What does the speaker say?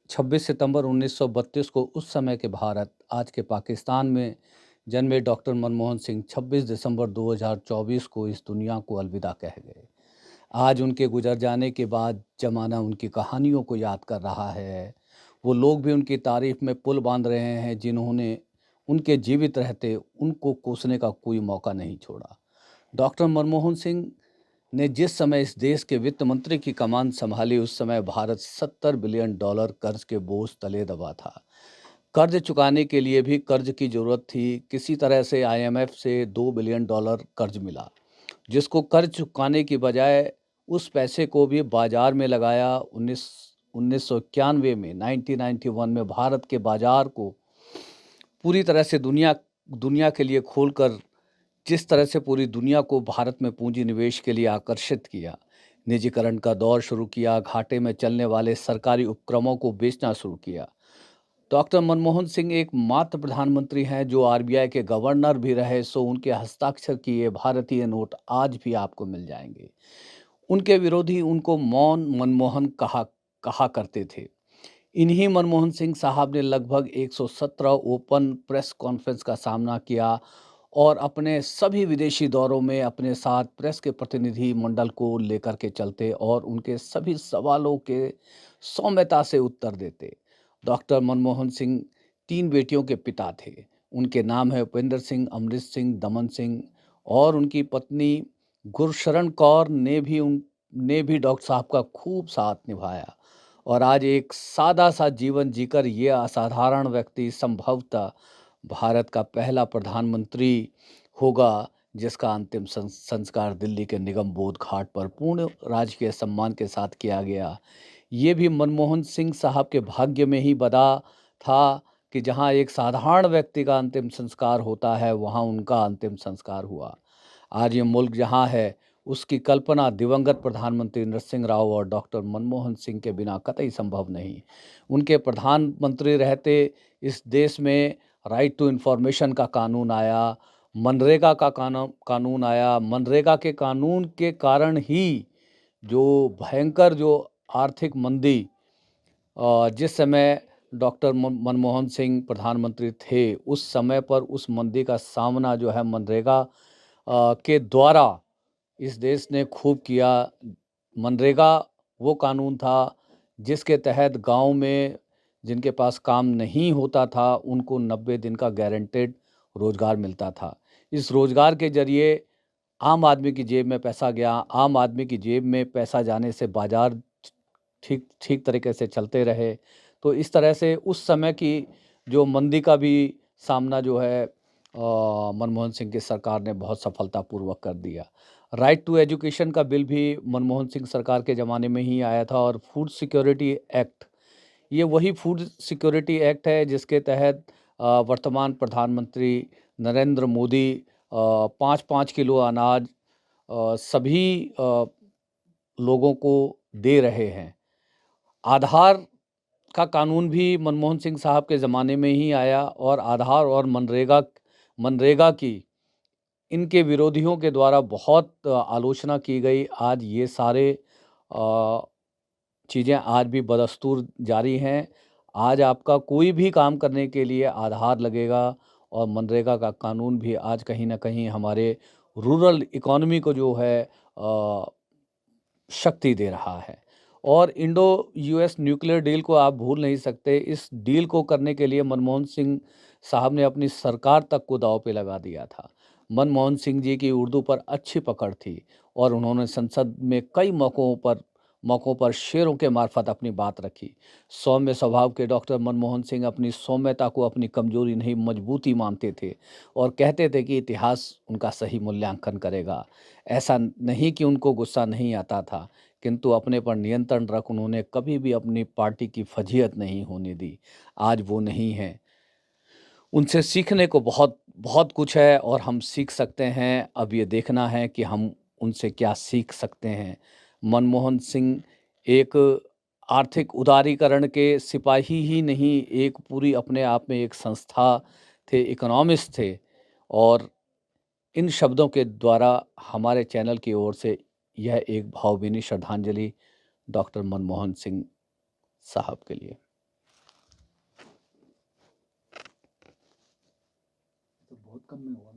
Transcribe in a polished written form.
26 सितंबर 1932 को उस समय के भारत, आज के पाकिस्तान में जन्मे डॉक्टर मनमोहन सिंह 26 दिसंबर 2024 को इस दुनिया को अलविदा कह गए। आज उनके गुजर जाने के बाद ज़माना उनकी कहानियों को याद कर रहा है। वो लोग भी उनकी तारीफ में पुल बांध रहे हैं जिन्होंने उनके जीवित रहते उनको कोसने का कोई मौका नहीं छोड़ा। डॉक्टर मनमोहन सिंह ने जिस समय इस देश के वित्त मंत्री की कमान संभाली, उस समय भारत 70 बिलियन डॉलर कर्ज के बोझ तले दबा था। कर्ज चुकाने के लिए भी कर्ज की जरूरत थी। किसी तरह से आईएमएफ से 2 बिलियन डॉलर कर्ज मिला, जिसको कर्ज चुकाने की बजाय उस पैसे को भी बाजार में लगाया। 1991 में 1991 में भारत के बाजार को पूरी तरह से दुनिया दुनिया के लिए खोलकर जिस तरह से पूरी दुनिया को भारत में पूंजी निवेश के लिए आकर्षित किया, निजीकरण का दौर शुरू किया, घाटे में चलने वाले सरकारी उपक्रमों को बेचना शुरू किया। डॉक्टर मनमोहन सिंह एकमात्र प्रधानमंत्री हैं जो आरबीआई के गवर्नर भी रहे, सो उनके हस्ताक्षर किए भारतीय नोट आज भी आपको मिल जाएंगे। उनके विरोधी उनको मौन मनमोहन कहा कहा करते थे। इन्हीं मनमोहन सिंह साहब ने लगभग 117 ओपन प्रेस कॉन्फ्रेंस का सामना किया और अपने सभी विदेशी दौरों में अपने साथ प्रेस के प्रतिनिधि मंडल को लेकर के चलते और उनके सभी सवालों के सौम्यता से उत्तर देते। डॉक्टर मनमोहन सिंह 3 बेटियों के पिता थे। उनके नाम है उपेंद्र सिंह, अमृत सिंह, दमन सिंह, और उनकी पत्नी गुरशरण कौर ने भी डॉक्टर साहब का खूब साथ निभाया। और आज एक सादा सा जीवन जीकर ये असाधारण व्यक्ति संभवतः भारत का पहला प्रधानमंत्री होगा जिसका अंतिम संस्कार दिल्ली के निगम बोध घाट पर पूर्ण राजकीय सम्मान के साथ किया गया। ये भी मनमोहन सिंह साहब के भाग्य में ही बदा था कि जहां एक साधारण व्यक्ति का अंतिम संस्कार होता है, वहां उनका अंतिम संस्कार हुआ। आज ये मुल्क जहां है, उसकी कल्पना दिवंगत प्रधानमंत्री नरसिंह राव और डॉक्टर मनमोहन सिंह के बिना कतई संभव नहीं। उनके प्रधानमंत्री रहते इस देश में राइट टू इन्फॉर्मेशन का कानून आया, मनरेगा का कानून आया। मनरेगा के कानून के कारण ही जो भयंकर जो आर्थिक मंदी जिस समय डॉक्टर मनमोहन सिंह प्रधानमंत्री थे, उस समय पर उस मंदी का सामना जो है मनरेगा के द्वारा इस देश ने खूब किया। मनरेगा वो कानून था जिसके तहत गांव में जिनके पास काम नहीं होता था, उनको 90 दिन का गारंटेड रोजगार मिलता था। इस रोजगार के जरिए आम आदमी की जेब में पैसा गया। आम आदमी की जेब में पैसा जाने से बाजार ठीक ठीक तरीके से चलते रहे। तो इस तरह से उस समय की जो मंदी का भी सामना जो है मनमोहन सिंह की सरकार ने बहुत सफलतापूर्वक कर दिया। राइट टू एजुकेशन का बिल भी मनमोहन सिंह सरकार के ज़माने में ही आया था। और फूड सिक्योरिटी एक्ट, ये वही फूड सिक्योरिटी एक्ट है जिसके तहत वर्तमान प्रधानमंत्री नरेंद्र मोदी 5-5 किलो अनाज सभी लोगों को दे रहे हैं। आधार का कानून भी मनमोहन सिंह साहब के ज़माने में ही आया और आधार और मनरेगा की इनके विरोधियों के द्वारा बहुत आलोचना की गई। आज ये सारे चीज़ें आज भी बदस्तूर जारी हैं। आज आपका कोई भी काम करने के लिए आधार लगेगा और मनरेगा का कानून भी आज कहीं न कहीं हमारे रूरल इकॉनमी को जो है शक्ति दे रहा है। और इंडो यूएस न्यूक्लियर डील को आप भूल नहीं सकते। इस डील को करने के लिए मनमोहन सिंह साहब ने अपनी सरकार तक को दांव पे लगा दिया था। मनमोहन सिंह जी की उर्दू पर अच्छी पकड़ थी और उन्होंने संसद में कई मौक़ों पर शेरों के मार्फत अपनी बात रखी। सौम्य स्वभाव के डॉक्टर मनमोहन सिंह अपनी सौम्यता को अपनी कमजोरी नहीं मजबूती मानते थे और कहते थे कि इतिहास उनका सही मूल्यांकन करेगा। ऐसा नहीं कि उनको गुस्सा नहीं आता था, किंतु अपने पर नियंत्रण रख उन्होंने कभी भी अपनी पार्टी की फजीहत नहीं होने दी। आज वो नहीं है। उनसे सीखने को बहुत बहुत कुछ है और हम सीख सकते हैं। अब ये देखना है कि हम उनसे क्या सीख सकते हैं। मनमोहन सिंह एक आर्थिक उदारीकरण के सिपाही ही नहीं, एक पूरी अपने आप में एक संस्था थे, इकोनॉमिस्ट थे। और इन शब्दों के द्वारा हमारे चैनल की ओर से यह एक भावभीनी श्रद्धांजलि डॉक्टर मनमोहन सिंह साहब के लिए। कब में हुआ?